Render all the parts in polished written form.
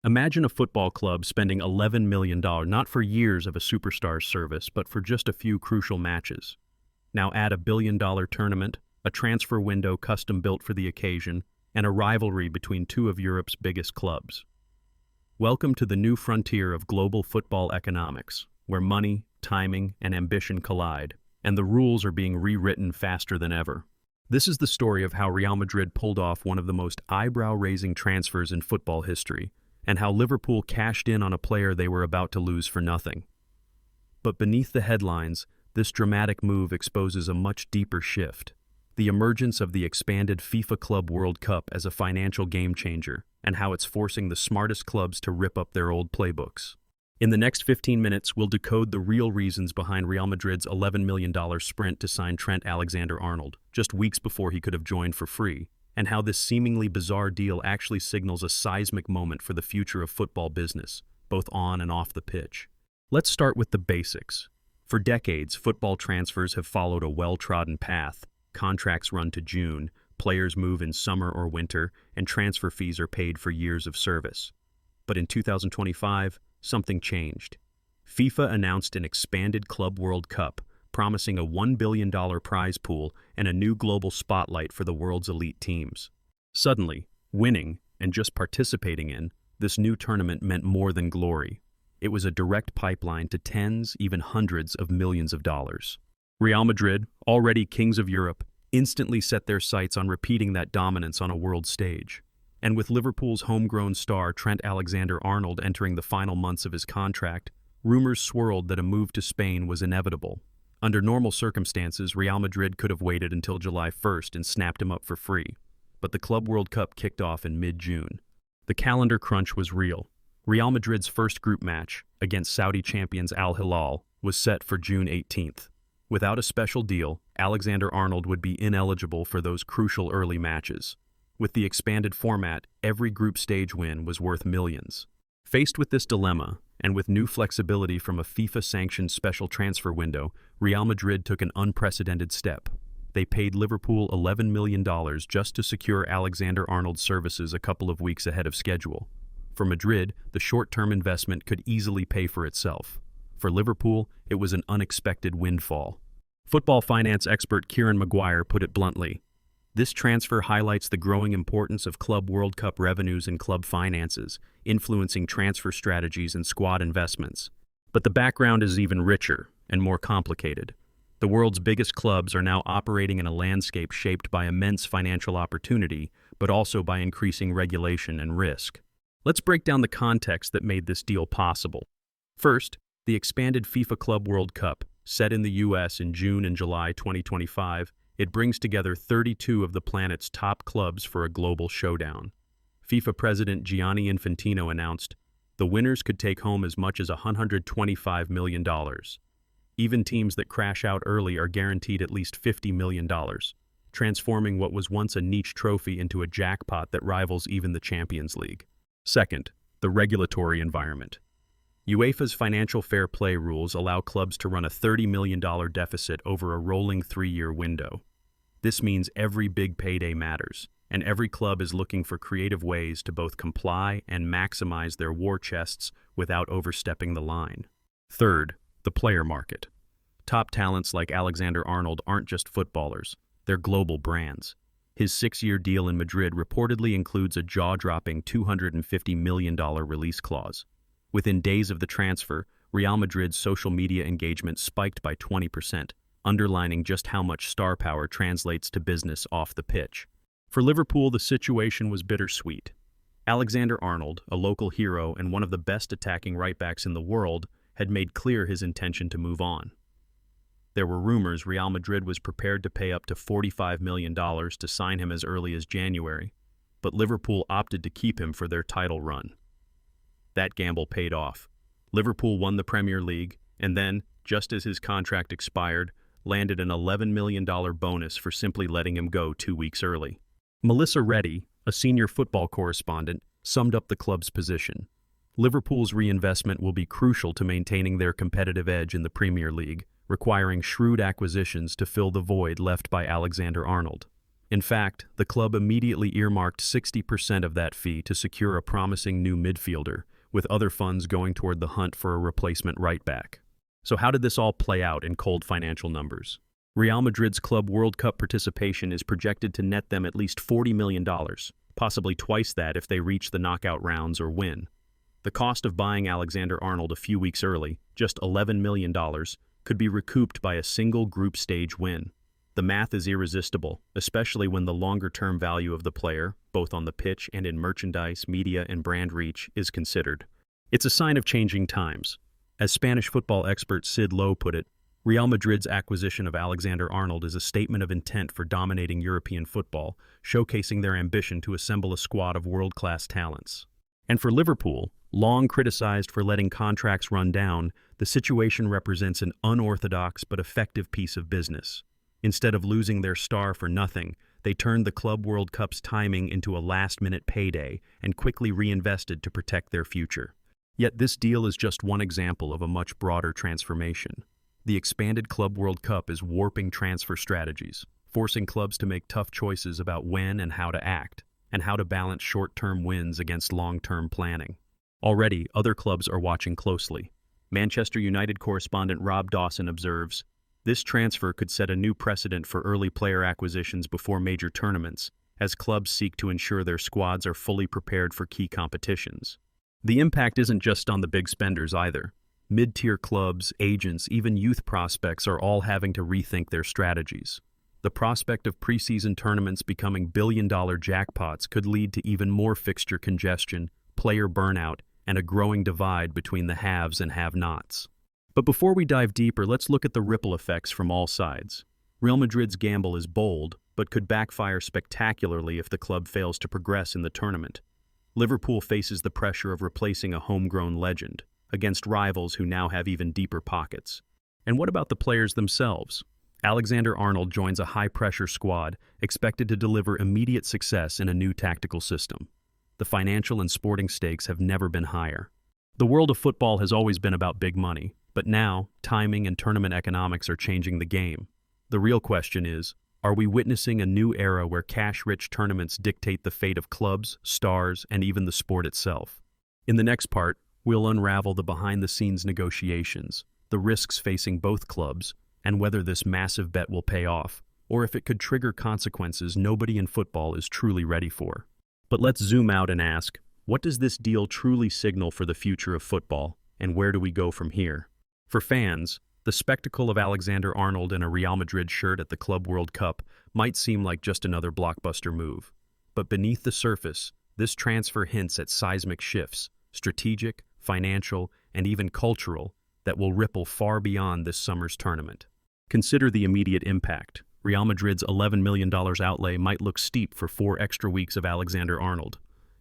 Imagine a football club spending $11 million not for years of a superstar's service, but for just a few crucial matches. Now add a billion-dollar tournament, a transfer window custom-built for the occasion, and a rivalry between two of Europe's biggest clubs. Welcome to the new frontier of global football economics, where money, timing, and ambition collide, and the rules are being rewritten faster than ever. This is the story of how Real Madrid pulled off one of the most eyebrow-raising transfers in football history, and how Liverpool cashed in on a player they were about to lose for nothing. But beneath the headlines, this dramatic move exposes a much deeper shift: the emergence of the expanded FIFA Club World Cup as a financial game-changer, and how it's forcing the smartest clubs to rip up their old playbooks. In the next 15 minutes, we'll decode the real reasons behind Real Madrid's $11 million sprint to sign Trent Alexander-Arnold, just weeks before he could have joined for free, and how this seemingly bizarre deal actually signals a seismic moment for the future of football business, both on and off the pitch. Let's start with the basics. For decades, football transfers have followed a well-trodden path. Contracts run to June, players move in summer or winter, and transfer fees are paid for years of service. But in 2025, something changed. FIFA announced an expanded Club World Cup, promising a $1 billion prize pool and a new global spotlight for the world's elite teams. Suddenly, winning, and just participating in, this new tournament meant more than glory. It was a direct pipeline to tens, even hundreds of millions of dollars. Real Madrid, already kings of Europe, instantly set their sights on repeating that dominance on a world stage. And with Liverpool's homegrown star Trent Alexander-Arnold entering the final months of his contract, rumors swirled that a move to Spain was inevitable. Under normal circumstances, Real Madrid could have waited until July 1st and snapped him up for free. But the Club World Cup kicked off in mid-June. The calendar crunch was real. Real Madrid's first group match, against Saudi champions Al Hilal, was set for June 18th. Without a special deal, Alexander-Arnold would be ineligible for those crucial early matches. With the expanded format, every group stage win was worth millions. Faced with this dilemma, and with new flexibility from a FIFA-sanctioned special transfer window, Real Madrid took an unprecedented step. They paid Liverpool $11 million just to secure Alexander-Arnold's services a couple of weeks ahead of schedule. For Madrid, the short-term investment could easily pay for itself. For Liverpool, it was an unexpected windfall. Football finance expert Kieran Maguire put it bluntly: "This transfer highlights the growing importance of Club World Cup revenues and club finances, influencing transfer strategies and squad investments." But the background is even richer and more complicated. The world's biggest clubs are now operating in a landscape shaped by immense financial opportunity, but also by increasing regulation and risk. Let's break down the context that made this deal possible. First, the expanded FIFA Club World Cup, set in the US in June and July 2025, it brings together 32 of the planet's top clubs for a global showdown. FIFA President Gianni Infantino announced, the winners could take home as much as $125 million. Even teams that crash out early are guaranteed at least $50 million, transforming what was once a niche trophy into a jackpot that rivals even the Champions League. Second, the regulatory environment. UEFA's financial fair play rules allow clubs to run a $30 million deficit over a rolling 3-year window. This means every big payday matters, and every club is looking for creative ways to both comply and maximize their war chests without overstepping the line. Third, the player market. Top talents like Alexander-Arnold aren't just footballers, they're global brands. His 6-year deal in Madrid reportedly includes a jaw-dropping $250 million release clause. Within days of the transfer, Real Madrid's social media engagement spiked by 20%, underlining just how much star power translates to business off the pitch. For Liverpool, the situation was bittersweet. Alexander-Arnold, a local hero and one of the best attacking right-backs in the world, had made clear his intention to move on. There were rumors Real Madrid was prepared to pay up to $45 million to sign him as early as January, but Liverpool opted to keep him for their title run. That gamble paid off. Liverpool won the Premier League, and then, just as his contract expired, landed an $11 million bonus for simply letting him go 2 weeks early. Melissa Reddy, a senior football correspondent, summed up the club's position. Liverpool's reinvestment will be crucial to maintaining their competitive edge in the Premier League, requiring shrewd acquisitions to fill the void left by Alexander-Arnold. In fact, the club immediately earmarked 60% of that fee to secure a promising new midfielder, with other funds going toward the hunt for a replacement right-back. So how did this all play out in cold financial numbers? Real Madrid's Club World Cup participation is projected to net them at least $40 million, possibly twice that if they reach the knockout rounds or win. The cost of buying Alexander-Arnold a few weeks early, just $11 million, could be recouped by a single group stage win. The math is irresistible, especially when the longer-term value of the player, both on the pitch and in merchandise, media, and brand reach, is considered. It's a sign of changing times. As Spanish football expert Sid Lowe put it, Real Madrid's acquisition of Alexander-Arnold is a statement of intent for dominating European football, showcasing their ambition to assemble a squad of world-class talents. And for Liverpool, long criticized for letting contracts run down, the situation represents an unorthodox but effective piece of business. Instead of losing their star for nothing, they turned the Club World Cup's timing into a last-minute payday and quickly reinvested to protect their future. Yet this deal is just one example of a much broader transformation. The expanded Club World Cup is warping transfer strategies, forcing clubs to make tough choices about when and how to act, and how to balance short-term wins against long-term planning. Already, other clubs are watching closely. Manchester United correspondent Rob Dawson observes, "This transfer could set a new precedent for early player acquisitions before major tournaments, as clubs seek to ensure their squads are fully prepared for key competitions." The impact isn't just on the big spenders either. Mid-tier clubs, agents, even youth prospects are all having to rethink their strategies. The prospect of preseason tournaments becoming billion-dollar jackpots could lead to even more fixture congestion, player burnout, and a growing divide between the haves and have-nots. But before we dive deeper, let's look at the ripple effects from all sides. Real Madrid's gamble is bold, but could backfire spectacularly if the club fails to progress in the tournament. Liverpool faces the pressure of replacing a homegrown legend, against rivals who now have even deeper pockets. And what about the players themselves? Alexander-Arnold joins a high-pressure squad, expected to deliver immediate success in a new tactical system. The financial and sporting stakes have never been higher. The world of football has always been about big money, but now, timing and tournament economics are changing the game. The real question is, are we witnessing a new era where cash-rich tournaments dictate the fate of clubs, stars, and even the sport itself? In the next part, we'll unravel the behind-the-scenes negotiations, the risks facing both clubs, and whether this massive bet will pay off, or if it could trigger consequences nobody in football is truly ready for. But let's zoom out and ask, what does this deal truly signal for the future of football, and where do we go from here? For fans, the spectacle of Alexander-Arnold in a Real Madrid shirt at the Club World Cup might seem like just another blockbuster move. But beneath the surface, this transfer hints at seismic shifts, strategic, financial, and even cultural, that will ripple far beyond this summer's tournament. Consider the immediate impact. Real Madrid's $11 million outlay might look steep for 4 extra weeks of Alexander-Arnold.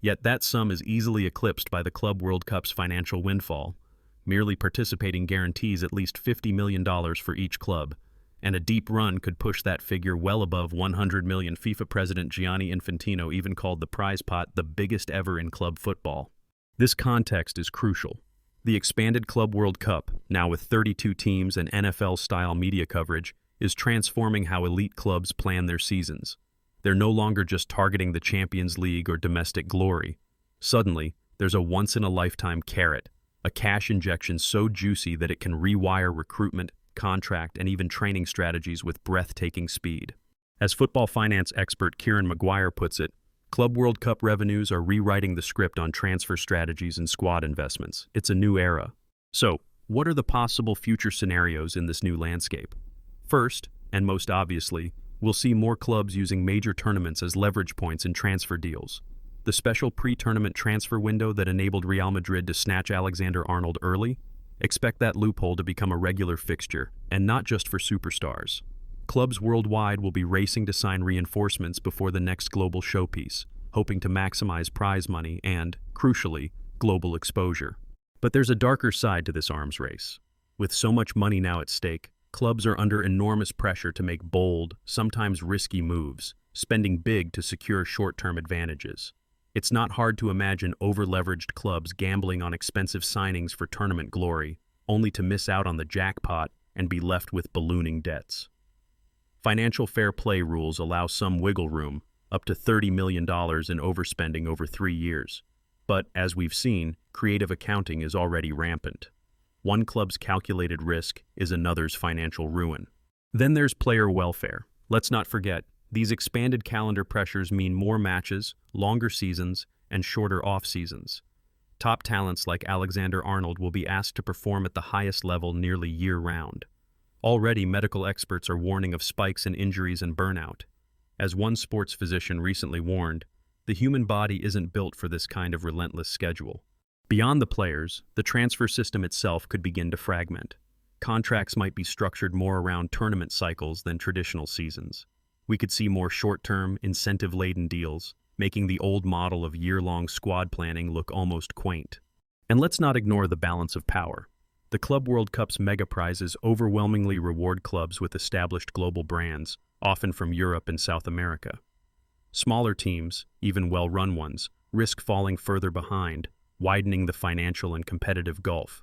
Yet that sum is easily eclipsed by the Club World Cup's financial windfall. Merely participating guarantees at least $50 million for each club, and a deep run could push that figure well above $100 million. FIFA President Gianni Infantino even called the prize pot the biggest ever in club football. This context is crucial. The expanded Club World Cup, now with 32 teams and NFL-style media coverage, is transforming how elite clubs plan their seasons. They're no longer just targeting the Champions League or domestic glory. Suddenly, there's a once-in-a-lifetime carrot, a cash injection so juicy that it can rewire recruitment, contract, and even training strategies with breathtaking speed. As football finance expert Kieran Maguire puts it, Club World Cup revenues are rewriting the script on transfer strategies and squad investments. It's a new era. So, what are the possible future scenarios in this new landscape? First, and most obviously, we'll see more clubs using major tournaments as leverage points in transfer deals. The special pre-tournament transfer window that enabled Real Madrid to snatch Alexander-Arnold early? Expect that loophole to become a regular fixture, and not just for superstars. Clubs worldwide will be racing to sign reinforcements before the next global showpiece, hoping to maximize prize money and, crucially, global exposure. But there's a darker side to this arms race. With so much money now at stake, clubs are under enormous pressure to make bold, sometimes risky moves, spending big to secure short-term advantages. It's not hard to imagine over-leveraged clubs gambling on expensive signings for tournament glory, only to miss out on the jackpot and be left with ballooning debts. Financial fair play rules allow some wiggle room, up to $30 million in overspending over 3 years. But, as we've seen, creative accounting is already rampant. One club's calculated risk is another's financial ruin. Then there's player welfare. Let's not forget, these expanded calendar pressures mean more matches, longer seasons, and shorter off-seasons. Top talents like Alexander-Arnold will be asked to perform at the highest level nearly year-round. Already, medical experts are warning of spikes in injuries and burnout. As one sports physician recently warned, the human body isn't built for this kind of relentless schedule. Beyond the players, the transfer system itself could begin to fragment. Contracts might be structured more around tournament cycles than traditional seasons. We could see more short-term, incentive-laden deals, making the old model of year-long squad planning look almost quaint. And let's not ignore the balance of power. The Club World Cup's mega prizes overwhelmingly reward clubs with established global brands, often from Europe and South America. Smaller teams, even well-run ones, risk falling further behind, widening the financial and competitive gulf.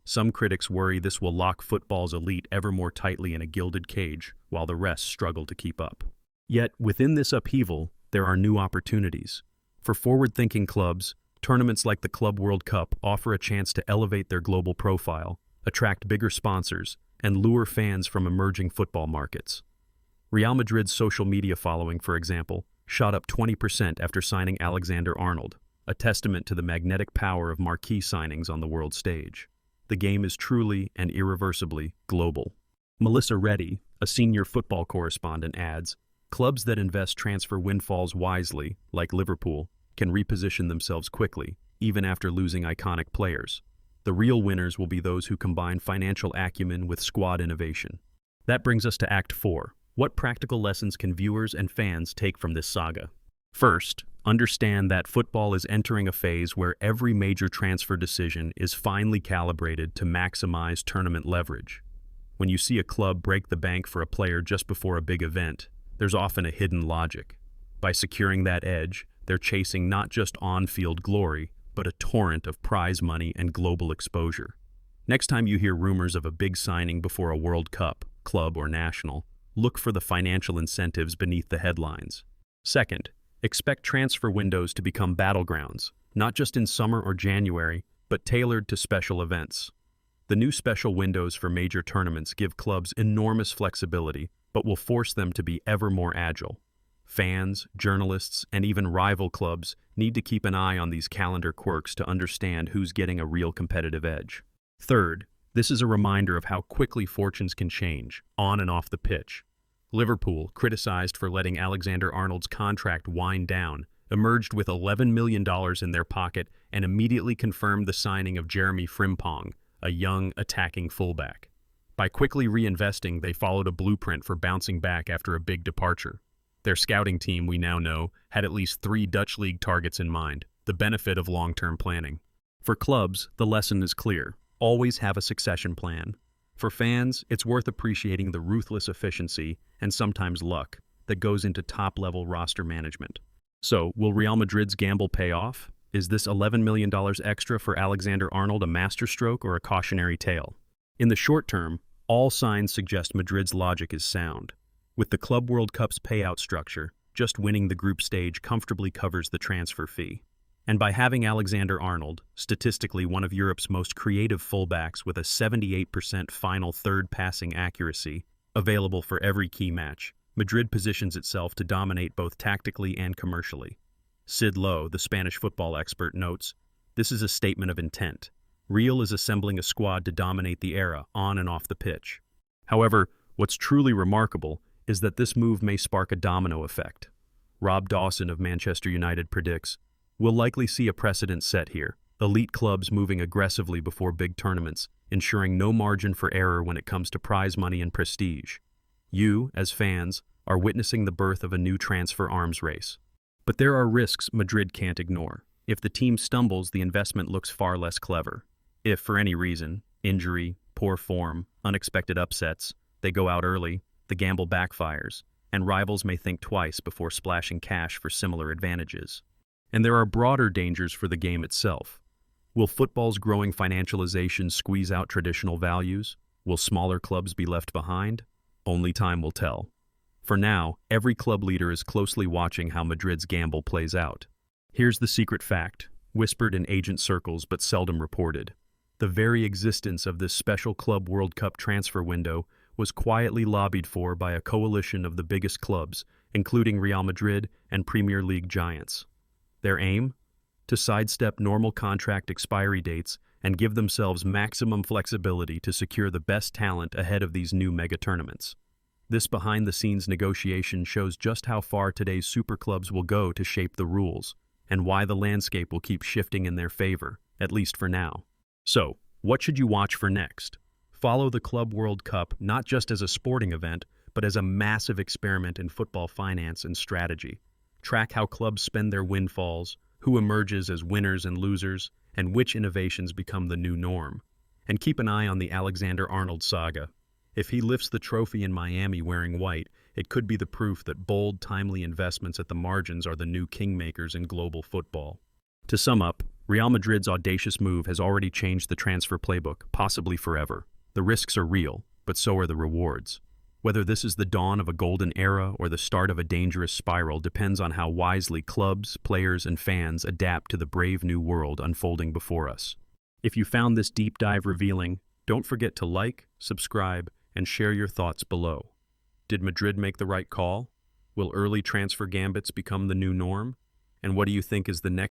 Some critics worry this will lock football's elite ever more tightly in a gilded cage, while the rest struggle to keep up. Yet, within this upheaval, there are new opportunities. For forward-thinking clubs, tournaments like the Club World Cup offer a chance to elevate their global profile, attract bigger sponsors, and lure fans from emerging football markets. Real Madrid's social media following, for example, shot up 20% after signing Alexander-Arnold, a testament to the magnetic power of marquee signings on the world stage. The game is truly and irreversibly global. Melissa Reddy, a senior football correspondent, adds, "Clubs that invest transfer windfalls wisely, like Liverpool, can reposition themselves quickly, even after losing iconic players. The real winners will be those who combine financial acumen with squad innovation." That brings us to Act 4. What practical lessons can viewers and fans take from this saga? First, understand that football is entering a phase where every major transfer decision is finely calibrated to maximize tournament leverage. When you see a club break the bank for a player just before a big event, there's often a hidden logic. By securing that edge, they're chasing not just on-field glory, but a torrent of prize money and global exposure. Next time you hear rumors of a big signing before a World Cup, club or national, look for the financial incentives beneath the headlines. Second, expect transfer windows to become battlegrounds, not just in summer or January, but tailored to special events. The new special windows for major tournaments give clubs enormous flexibility, but will force them to be ever more agile. Fans, journalists, and even rival clubs need to keep an eye on these calendar quirks to understand who's getting a real competitive edge. Third, this is a reminder of how quickly fortunes can change, on and off the pitch. Liverpool, criticized for letting Alexander-Arnold's contract wind down, emerged with $11 million in their pocket and immediately confirmed the signing of Jeremy Frimpong, a young, attacking fullback. By quickly reinvesting, they followed a blueprint for bouncing back after a big departure. Their scouting team, we now know, had at least 3 Dutch League targets in mind, the benefit of long-term planning. For clubs, the lesson is clear. Always have a succession plan. For fans, it's worth appreciating the ruthless efficiency, and sometimes luck, that goes into top-level roster management. So, will Real Madrid's gamble pay off? Is this $11 million extra for Alexander-Arnold a masterstroke or a cautionary tale? In the short term, all signs suggest Madrid's logic is sound. With the Club World Cup's payout structure, just winning the group stage comfortably covers the transfer fee. And by having Alexander-Arnold, statistically one of Europe's most creative fullbacks with a 78% final third passing accuracy, available for every key match, Madrid positions itself to dominate both tactically and commercially. Sid Lowe, the Spanish football expert, notes, "This is a statement of intent. Real is assembling a squad to dominate the era, on and off the pitch." However, what's truly remarkable is that this move may spark a domino effect. Rob Dawson of Manchester United predicts, "We'll likely see a precedent set here, elite clubs moving aggressively before big tournaments, ensuring no margin for error when it comes to prize money and prestige. You, as fans, are witnessing the birth of a new transfer arms race." But there are risks Madrid can't ignore. If the team stumbles, the investment looks far less clever. If, for any reason, injury, poor form, unexpected upsets, they go out early, the gamble backfires, and rivals may think twice before splashing cash for similar advantages. And there are broader dangers for the game itself. Will football's growing financialization squeeze out traditional values? Will smaller clubs be left behind? Only time will tell. For now, every club leader is closely watching how Madrid's gamble plays out. Here's the secret fact, whispered in agent circles but seldom reported. The very existence of this special Club World Cup transfer window was quietly lobbied for by a coalition of the biggest clubs, including Real Madrid and Premier League giants. Their aim? To sidestep normal contract expiry dates and give themselves maximum flexibility to secure the best talent ahead of these new mega-tournaments. This behind-the-scenes negotiation shows just how far today's superclubs will go to shape the rules, and why the landscape will keep shifting in their favor, at least for now. So, what should you watch for next? Follow the Club World Cup not just as a sporting event, but as a massive experiment in football finance and strategy. Track how clubs spend their windfalls, who emerges as winners and losers, and which innovations become the new norm. And keep an eye on the Alexander-Arnold saga. If he lifts the trophy in Miami wearing white, it could be the proof that bold, timely investments at the margins are the new kingmakers in global football. To sum up, Real Madrid's audacious move has already changed the transfer playbook, possibly forever. The risks are real, but so are the rewards. Whether this is the dawn of a golden era or the start of a dangerous spiral depends on how wisely clubs, players, and fans adapt to the brave new world unfolding before us. If you found this deep dive revealing, don't forget to like, subscribe, and share your thoughts below. Did Madrid make the right call? Will early transfer gambits become the new norm? And what do you think is the next